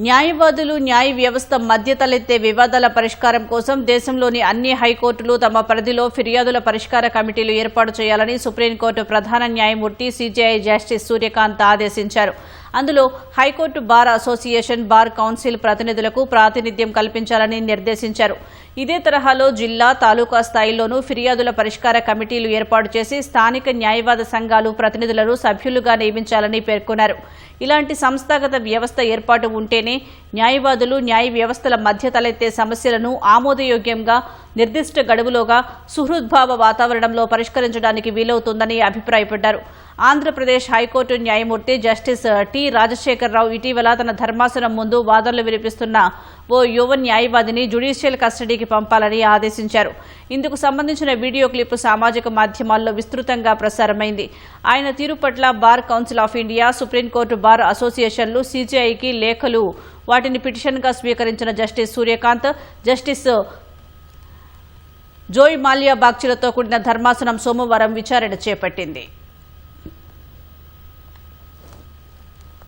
న్యాయవాదులు న్యాయ వ్యవస్థ మధ్య తలెత్తే వివాదాల పరిష్కారం కోసం దేశంలోని అన్ని హైకోర్టులు తమ పరిధిలో ఫిర్యాదుల పరిష్కార కమిటీలు ఏర్పాటు చేయాలని సుప్రీంకోర్టు ప్రధాన న్యాయమూర్తి సిజేఐ జస్టిస్ సూర్యకాంత్ ఆదేశించారు. అందులో high court bar association, bar council ప్రతినిధులకు ప్రాతినిధ్యం కల్పించాలని నిర్దేశించారు. ఇదే తరహాలో జిల్లా, తాలూకా స్థాయిల్లోనూ ఫిర్యాదుల పరిష్కార కమిటీలు ఏర్పాటు చేసి స్థానిక న్యాయవాద సంఘాలు ప్రతినిధులను సభ్యులుగా నియమించాలని పేర్కొన్నారు. ఇలాంటి సంస్థాగత వ్యవస్థ ఏర్పాటు ఉంటేనే న్యాయవాదులు న్యాయ వ్యవస్థల మధ్య తలెత్తే సమస్యలను ఆమోదయోగ్యంగా నిర్దిష్ట గడువులోగా సుహృద్భావ వాతావరణంలో పరిష్కరించడానికి వీలవుతుందని అభిప్రాయపడ్డారు. ఆంధ్రప్రదేశ్ హైకోర్టు న్యాయమూర్తి జస్టిస్ టి రాజశేఖరరావు ఇటీవల తన ధర్మాసనం ముందు వాదనలు వినిపిస్తున్న ఓ యువ న్యాయవాదిని జ్యుడిషియల్ కస్టడీకి పంపాలని ఆదేశించారు. ఇందుకు సంబంధించిన వీడియో క్లిప్ సామాజిక మాధ్యమాల్లో విస్తృతంగా ప్రసారమైంది. ఆయన తీరు పట్ల bar council of India, supreme court bar అసోసియేషన్లు సీజేఐకి లేఖలు, వాటిని పిటిషన్గా స్వీకరించిన జస్టిస్ సూర్యకాంత్, జస్టిస్ జోయ్ మాల్యా బాగ్చిలతో కూడిన ధర్మాసనం సోమవారం విచారణ చేపట్టింది.